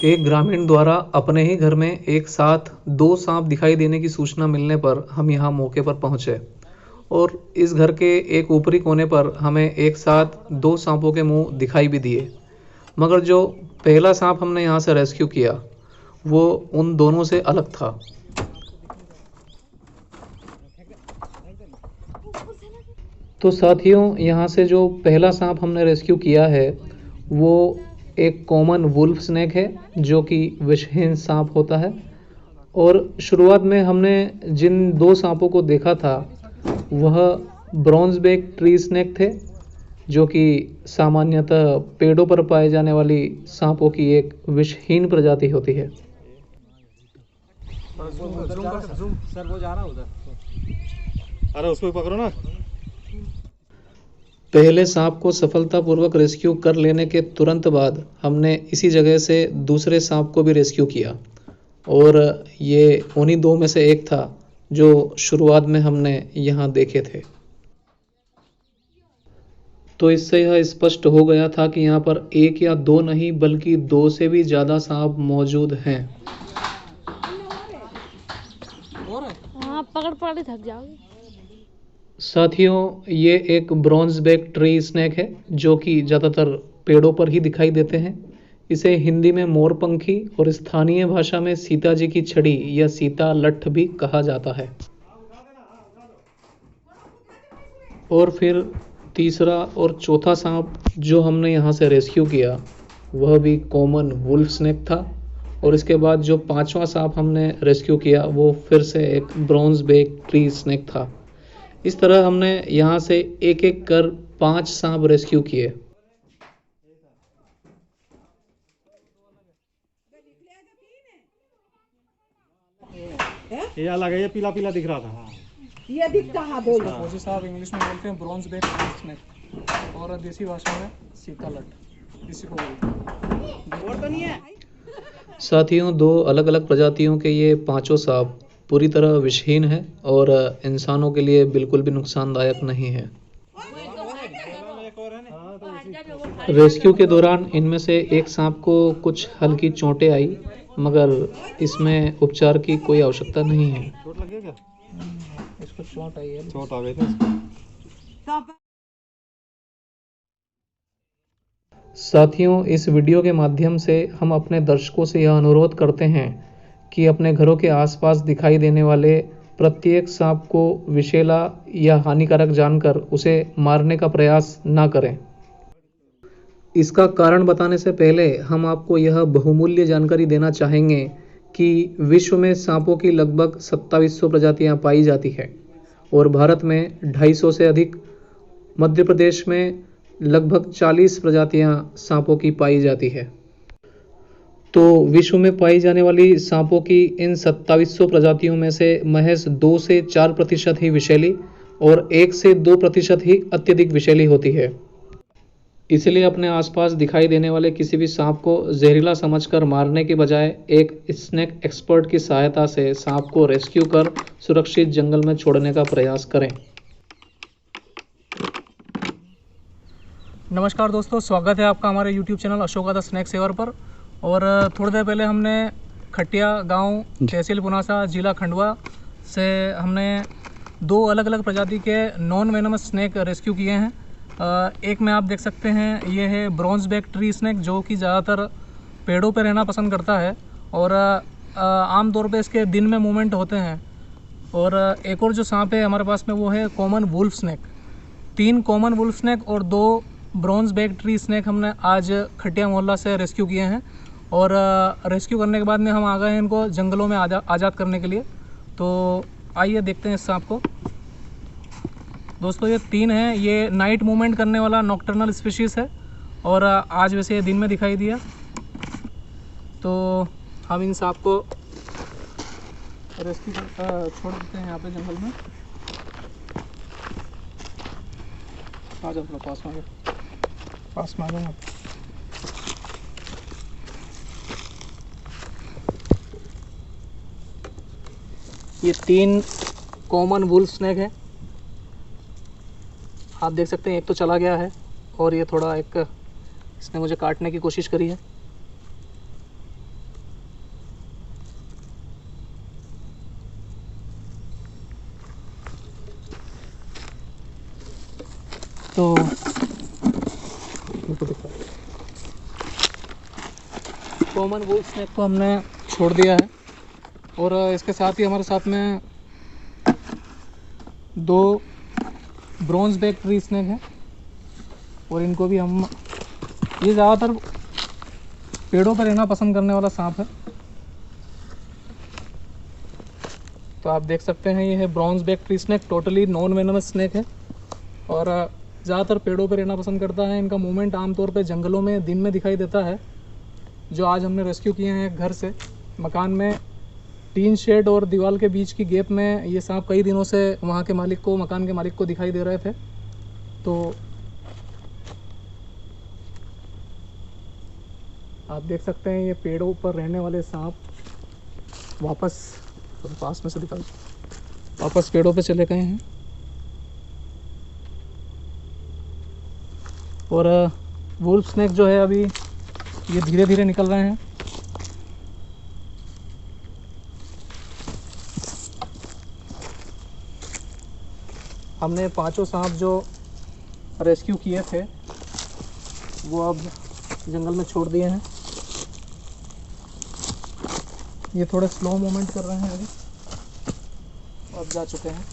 एक ग्रामीण द्वारा अपने ही घर में एक साथ 2 सांप दिखाई देने की सूचना मिलने पर हम यहाँ मौके पर पहुंचे और इस घर के एक ऊपरी कोने पर हमें एक साथ 2 सांपों के मुंह दिखाई भी दिए, मगर जो पहला सांप हमने यहाँ से रेस्क्यू किया वो उन दोनों से अलग था। तो साथियों, यहाँ से जो पहला सांप हमने रेस्क्यू किया है वो एक कॉमन वुल्फ स्नेक है जो कि विषहीन सांप होता है। और शुरुआत में हमने जिन 2 सांपों को देखा था वह ब्रॉन्ज बैक ट्री स्नेक थे जो कि सामान्यतः पेड़ों पर पाए जाने वाली सांपों की एक विषहीन प्रजाति होती है। सर वो जा रहा उधर, अरे उसको पकड़ो ना। पहले सांप को सफलतापूर्वक रेस्क्यू कर लेने के तुरंत बाद हमने इसी जगह से दूसरे सांप को भी रेस्क्यू किया और ये उन्हीं 2 में से एक था जो शुरुआत में हमने यहाँ देखे थे। तो इससे यह स्पष्ट हो गया था कि यहाँ पर 1 या 2 नहीं बल्कि 2 से भी ज़्यादा सांप मौजूद हैं। हाँ, पकड़ थक जाओगे। साथियों, ये एक ब्रॉन्ज बैक ट्री स्नेक है जो कि ज़्यादातर पेड़ों पर ही दिखाई देते हैं। इसे हिंदी में मोरपंखी और स्थानीय भाषा में सीता जी की छड़ी या सीता लट्ठ भी कहा जाता है। और फिर तीसरा और चौथा सांप जो हमने यहाँ से रेस्क्यू किया वह भी कॉमन वुल्फ स्नेक था और इसके बाद जो 5वां सांप हमने रेस्क्यू किया वो फिर से एक ब्रॉन्ज बैक ट्री स्नेक था। इस तरह हमने यहाँ से एक एक कर 5 सांप रेस्क्यू किए। ये अलग है, ये पीला पीला दिख रहा था। ये दिखता है बोल फौजी साहब इंग्लिश में बोलते हैं ब्रॉन्ज बैक स्नेक और देसी भाषा में सीता लट्ठ, इसी को बोलते हैं। साथियों, 2 अलग अलग प्रजातियों के ये 5 सांप पूरी तरह विषहीन है और इंसानों के लिए बिल्कुल भी नुकसानदायक नहीं है। रेस्क्यू के दौरान इनमें से एक सांप को कुछ हल्की चोटें आई मगर इसमें उपचार की कोई आवश्यकता नहीं है। चोट लगी है क्या? इसको चोट आई है। चोट आ गई थी इसको। साथियों, इस वीडियो के माध्यम से हम अपने दर्शकों से यह अनुरोध करते हैं कि अपने घरों के आसपास दिखाई देने वाले प्रत्येक सांप को विषैला या हानिकारक जानकर उसे मारने का प्रयास ना करें। इसका कारण बताने से पहले हम आपको यह बहुमूल्य जानकारी देना चाहेंगे कि विश्व में सांपों की लगभग 2700 प्रजातियां पाई जाती है और भारत में 250 से अधिक, मध्य प्रदेश में लगभग 40 प्रजातियां सांपों की पाई जाती है। तो विश्व में पाई जाने वाली सांपों की इन 2700 प्रजातियों में से महज 2 से 4% ही विषैली और 1 से 2% ही अत्यधिक विषैली होती है। इसलिए अपने आसपास दिखाई देने वाले किसी भी सांप को जहरीला समझकर मारने के बजाय एक स्नेक एक्सपर्ट की सहायता से सांप को रेस्क्यू कर सुरक्षित जंगल में छोड़ने का प्रयास करें। नमस्कार दोस्तों, स्वागत है आपका हमारे YouTube channel Ashoka the snake saver पर। और थोड़ी देर पहले हमने खटिया गांव, तहसील पुनासा, जिला खंडवा से हमने 2 अलग अलग प्रजाति के नॉन वेनमस स्नैक रेस्क्यू किए हैं। एक में आप देख सकते हैं ये है ब्रॉन्ज बैक ट्री स्नैक जो कि ज़्यादातर पेड़ों पर रहना पसंद करता है और आमतौर पे इसके दिन में मूवमेंट होते हैं। और एक और जो सांप है हमारे पास में वो है common wolf snake. 3 common wolf snake और 2 ब्रॉन्ज बैक ट्री स्नैक हमने आज खटिया मोहल्ला से रेस्क्यू किए हैं और रेस्क्यू करने के बाद में हम आ गए हैं इनको जंगलों में आज़ाद करने के लिए। तो आइए देखते हैं इस सांप को। दोस्तों ये 3 हैं, ये नाइट मूवमेंट करने वाला नॉक्टर्नल स्पीशीज़ है और आज वैसे ये दिन में दिखाई दिया। तो हम इन सांप को रेस्क्यू छोड़ देते हैं यहाँ पे जंगल में। आ जाओ थोड़ा पास में आ जाओ। ये 3 कॉमन वुल्फ स्नैक है। आप देख सकते हैं एक तो चला गया है और ये थोड़ा एक इसने मुझे काटने की कोशिश करी है। तो कॉमन वुल्फ स्नेक को हमने छोड़ दिया है और इसके साथ ही हमारे साथ में 2 ब्रॉन्ज बैक ट्री स्नेक हैं और इनको भी हम, ये ज़्यादातर पेड़ों पर रहना पसंद करने वाला सांप है। तो आप देख सकते हैं ये है bronze back tree snake, totally non venomous snake है और ज़्यादातर पेड़ों पर रहना पसंद करता है। इनका मूवमेंट आमतौर पे जंगलों में दिन में दिखाई देता है। जो आज हमने रेस्क्यू किए हैं घर से, मकान में टीन शेड और दीवार के बीच की गैप में ये सांप कई दिनों से वहाँ के मालिक को, मकान के मालिक को दिखाई दे रहे थे। तो आप देख सकते हैं ये पेड़ों पर रहने वाले सांप वापस, पास में से दिखा, वापस पेड़ों पे चले गए हैं। और वुल्फ स्नेक जो है अभी ये धीरे धीरे निकल रहे हैं। हमने 5 सांप जो रेस्क्यू किए थे वो अब जंगल में छोड़ दिए हैं। ये थोड़े स्लो मूवमेंट कर रहे हैं अभी, अब जा चुके हैं।